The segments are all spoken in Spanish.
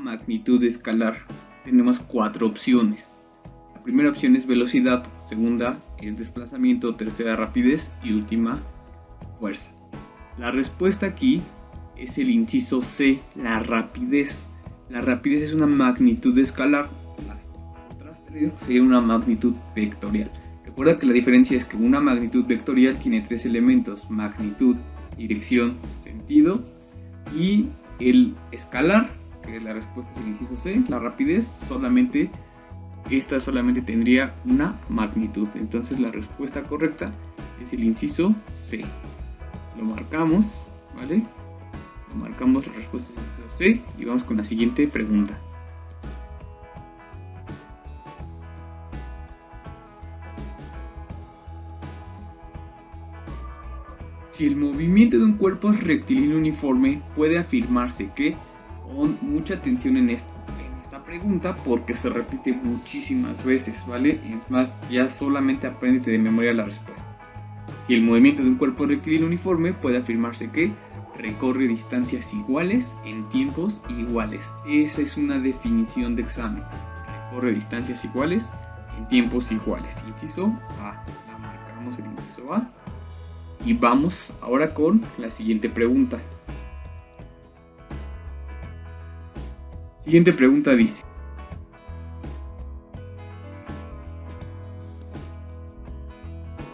magnitud escalar? Tenemos 4 opciones. La primera opción es velocidad, segunda es desplazamiento, tercera rapidez y última fuerza. La respuesta aquí es el inciso C, la rapidez. La rapidez es una magnitud escalar, las otras tres serían una magnitud vectorial. Recuerda que la diferencia es que una magnitud vectorial tiene 3 elementos: magnitud, dirección, sentido, y el escalar, que la respuesta es el inciso C, la rapidez, solamente tendría una magnitud. Entonces la respuesta correcta es el inciso C. Lo marcamos, ¿vale? Marcamos la respuesta del inciso C y vamos con la siguiente pregunta. Si el movimiento de un cuerpo es rectilíneo uniforme, puede afirmarse que, pon mucha atención en esta pregunta porque se repite muchísimas veces, ¿vale? Es más, ya solamente apréndete de memoria la respuesta. Si el movimiento de un cuerpo es rectilíneo uniforme, puede afirmarse que recorre distancias iguales en tiempos iguales. Esa es una definición de examen. Recorre distancias iguales en tiempos iguales. Inciso A. La marcamos el inciso A. Y vamos ahora con la siguiente pregunta. Siguiente pregunta dice: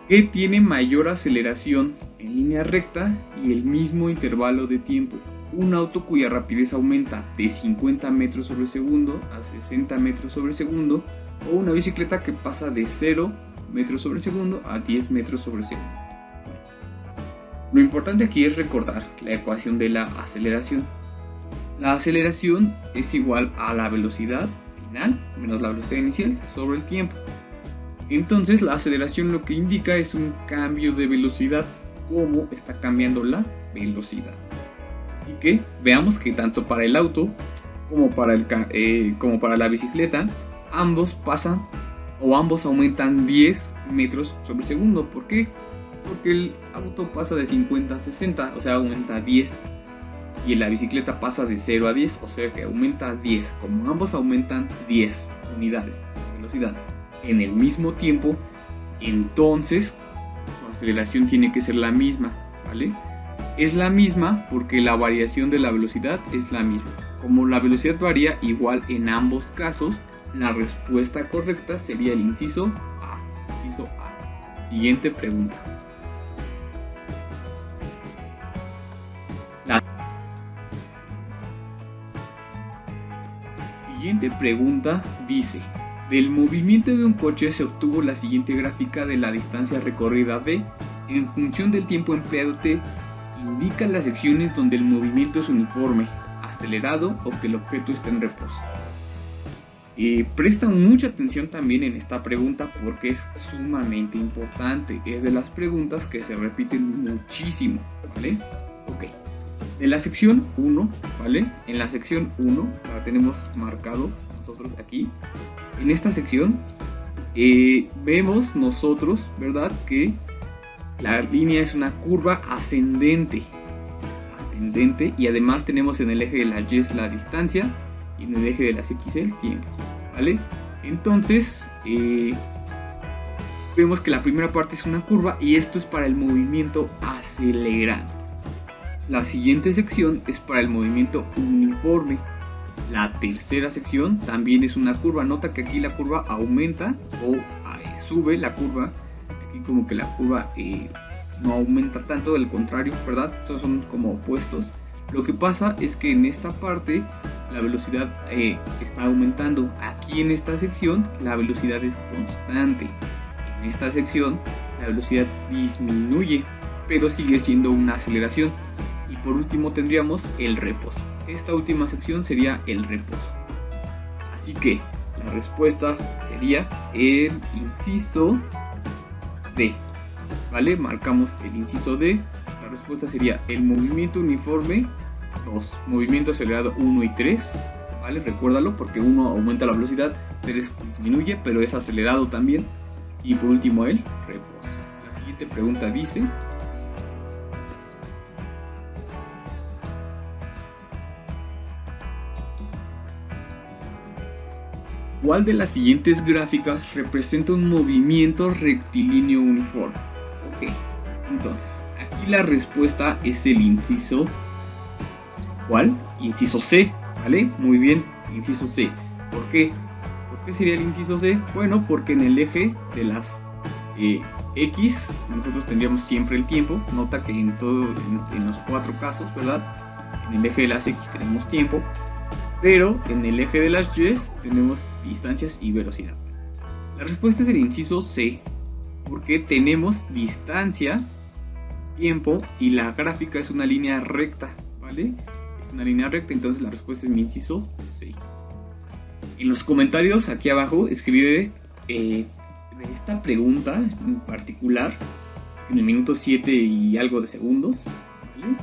¿qué tiene mayor aceleración en línea recta y el mismo intervalo de tiempo? Un auto cuya rapidez aumenta de 50 metros sobre segundo a 60 metros sobre segundo, o una bicicleta que pasa de 0 metros sobre segundo a 10 metros sobre segundo. Lo importante aquí es recordar la ecuación de la aceleración. La aceleración es igual a la velocidad final menos la velocidad inicial sobre el tiempo. Entonces la aceleración lo que indica es un cambio de velocidad, cómo está cambiando la velocidad. Así que veamos que tanto para el auto como para la bicicleta, ambos aumentan 10 metros sobre segundo. ¿Por qué? Porque el auto pasa de 50 a 60, o sea, aumenta 10. Y la bicicleta pasa de 0 a 10, o sea que aumenta 10. Como ambos aumentan 10 unidades de velocidad en el mismo tiempo, entonces su aceleración tiene que ser la misma, ¿vale? Es la misma porque la variación de la velocidad es la misma. Como la velocidad varía igual en ambos casos, la respuesta correcta sería el inciso A. Inciso A. Siguiente pregunta. La siguiente pregunta dice: del movimiento de un coche se obtuvo la siguiente gráfica de la distancia recorrida D. En función del tiempo empleado T, indica las secciones donde el movimiento es uniforme, acelerado o que el objeto está en reposo. Presta mucha atención también en esta pregunta porque es sumamente importante. Es de las preguntas que se repiten muchísimo, ¿vale? Ok. En la sección 1, ¿vale? En la sección 1 la tenemos marcado nosotros aquí. En esta sección vemos nosotros, ¿verdad?, que la línea es una curva ascendente, y además tenemos en el eje de las Y la distancia y en el eje de las X el tiempo, ¿vale? Entonces vemos que la primera parte es una curva y esto es para el movimiento acelerado. La siguiente sección es para el movimiento uniforme. La tercera sección también es una curva. Nota que aquí la curva aumenta o sube la curva. Aquí como que la curva no aumenta tanto, del contrario, ¿verdad? Estos son como opuestos. Lo que pasa es que en esta parte la velocidad está aumentando. Aquí en esta sección la velocidad es constante. En esta sección la velocidad disminuye, pero sigue siendo una aceleración. Y por último tendríamos el reposo. Esta última sección sería el reposo. Así que la respuesta sería el inciso D, ¿vale? Marcamos el inciso D. La respuesta sería el movimiento uniforme, los movimientos acelerados 1 y 3, ¿vale? Recuérdalo porque 1 aumenta la velocidad, 3 disminuye, pero es acelerado también. Y por último el reposo. La siguiente pregunta dice: ¿Cuál de las siguientes gráficas representa un movimiento rectilíneo uniforme? Ok, entonces, aquí la respuesta es el inciso. ¿Cuál? Inciso C, ¿vale? Muy bien, inciso C. ¿Por qué? ¿Por qué sería el inciso C? Bueno, porque en el eje de las X nosotros tendríamos siempre el tiempo. Nota que en los 4 casos, ¿verdad? En el eje de las X tenemos tiempo, pero en el eje de las Y tenemos distancias y velocidad. La respuesta es el inciso C, porque tenemos distancia, tiempo y la gráfica es una línea recta, ¿vale? Es una línea recta, entonces la respuesta es mi inciso C. En los comentarios aquí abajo escribe de esta pregunta en particular, en el minuto 7 y algo de segundos, ¿vale?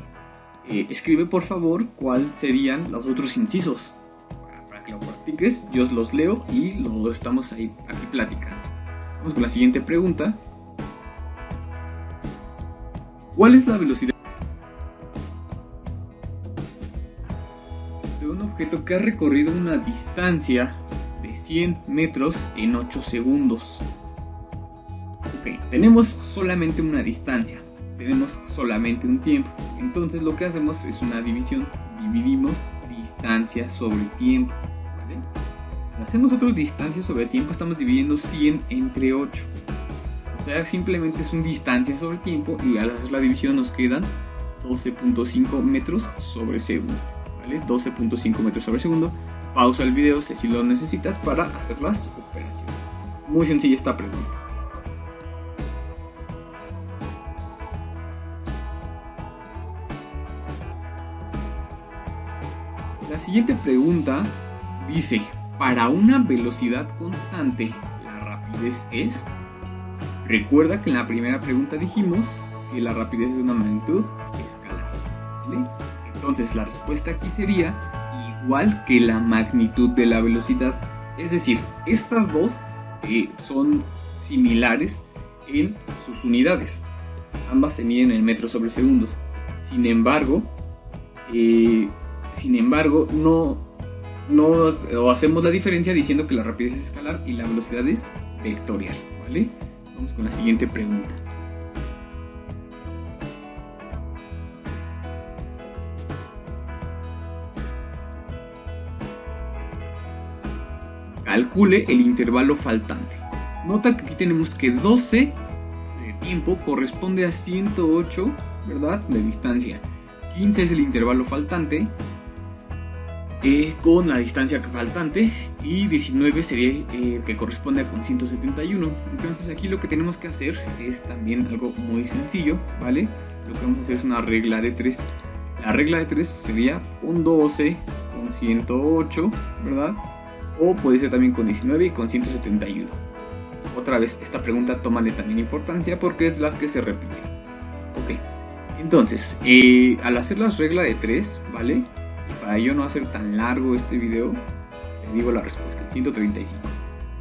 Escribe por favor cuáles serían los otros incisos para que lo practiques. Yo los leo y lo estamos aquí platicando. Vamos con la siguiente pregunta. ¿Cuál es la velocidad de un objeto que ha recorrido una distancia de 100 metros en 8 segundos? Ok, tenemos solamente una distancia, tenemos solamente un tiempo. Entonces lo que hacemos es una división. Dividimos distancia sobre tiempo, ¿vale? Al hacer nosotros distancia sobre tiempo estamos dividiendo 100 entre 8. O sea, simplemente es una distancia sobre tiempo y al hacer la división nos quedan 12.5 metros sobre segundo, ¿vale? 12.5 metros sobre segundo. Pausa el video si lo necesitas para hacer las operaciones. Muy sencilla esta pregunta. La siguiente pregunta dice, para una velocidad constante, la rapidez es... Recuerda que en la primera pregunta dijimos que la rapidez es una magnitud escalar, ¿vale? Entonces la respuesta aquí sería igual que la magnitud de la velocidad. Es decir, estas dos son similares en sus unidades. Ambas se miden en metros sobre segundos. Sin embargo, no hacemos la diferencia diciendo que la rapidez es escalar y la velocidad es vectorial, ¿vale? Vamos con la siguiente pregunta. Calcule el intervalo faltante. Nota que aquí tenemos que 12 de tiempo corresponde a 108, ¿verdad? De distancia. 15 es el intervalo faltante con la distancia faltante y 19 sería que corresponde a con 171. Entonces aquí lo que tenemos que hacer es también algo muy sencillo, ¿vale? Lo que vamos a hacer es una regla de 3. La regla de 3 sería con 12, con 108, ¿verdad? O puede ser también con 19 y con 171. Otra vez, esta pregunta tómale también importancia porque es las que se repiten. Ok, entonces, al hacer las reglas de 3, ¿vale? Para yo no hacer tan largo este video, te digo la respuesta, el 135.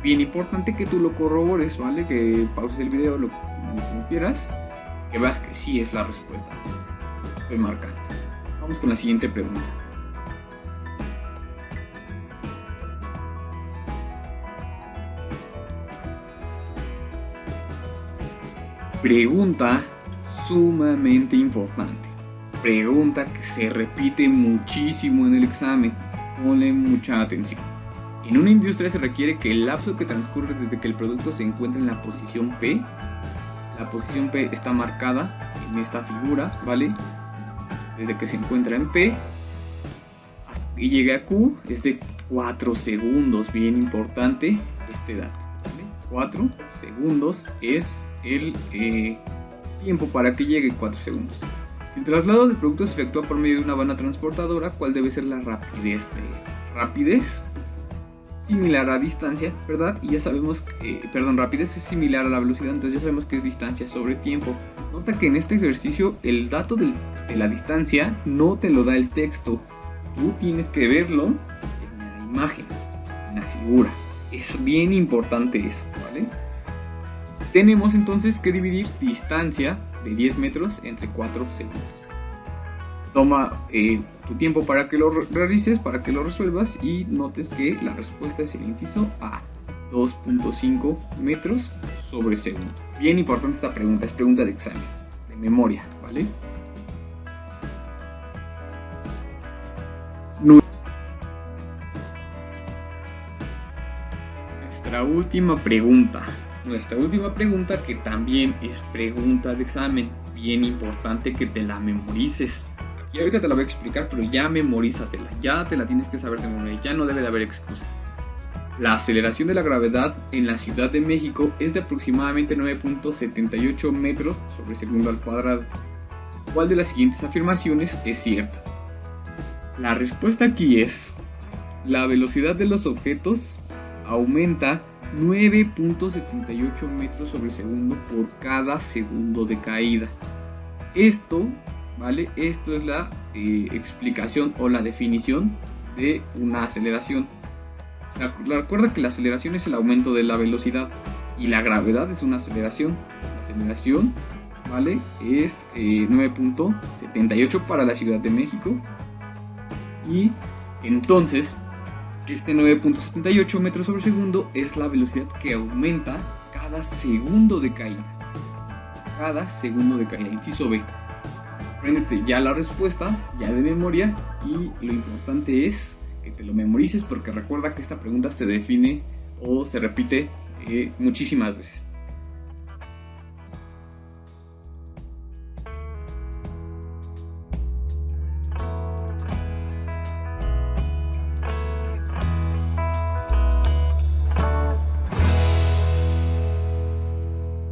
Bien importante que tú lo corrobores, ¿vale? Que pauses el video, como quieras, que veas que sí es la respuesta. Estoy marcando. Vamos con la siguiente pregunta. Pregunta sumamente importante. Pregunta que se repite muchísimo en el examen. Ponle mucha atención. En una industria se requiere que el lapso que transcurre desde que el producto se encuentra en la posición P, la posición P está marcada en esta figura, ¿vale? Desde que se encuentra en P y llega a Q es de 4 segundos. Bien importante este dato, ¿vale? 4 segundos es el tiempo para que llegue 4 segundos. Si el traslado del producto se efectúa por medio de una banda transportadora, ¿cuál debe ser la rapidez de esta? Rapidez similar a distancia, ¿verdad? Y ya sabemos que, rapidez es similar a la velocidad, entonces ya sabemos que es distancia sobre tiempo. Nota que en este ejercicio el dato de la distancia no te lo da el texto. Tú tienes que verlo en la imagen, en la figura. Es bien importante eso, ¿vale? Tenemos entonces que dividir distancia de 10 metros entre 4 segundos. Toma tu tiempo para que lo realices, para que lo resuelvas y notes que la respuesta es el inciso A, 2.5 metros sobre segundo. Bien importante esta pregunta, es pregunta de examen, de memoria, ¿vale? Nuestra última pregunta que también es pregunta de examen, bien importante que te la memorices. Aquí ahorita te la voy a explicar, pero ya memorízatela, ya te la tienes que saber de memoria, ya no debe de haber excusa. La aceleración de la gravedad en la Ciudad de México es de aproximadamente 9.78 metros sobre segundo al cuadrado. ¿Cuál de las siguientes afirmaciones es cierta? La respuesta aquí es: la velocidad de los objetos aumenta 9.78 metros sobre segundo por cada segundo de caída. Esto, ¿vale? Esto es la explicación o la definición de una aceleración. Recuerda que la aceleración es el aumento de la velocidad y la gravedad es una aceleración. La aceleración, ¿vale? Es 9.78 para la Ciudad de México. Y entonces, este 9.78 metros sobre segundo es la velocidad que aumenta cada segundo de caída. Cada segundo de caída. Inciso B. Apréndete ya la respuesta, ya de memoria, y lo importante es que te lo memorices porque recuerda que esta pregunta se define o se repite muchísimas veces.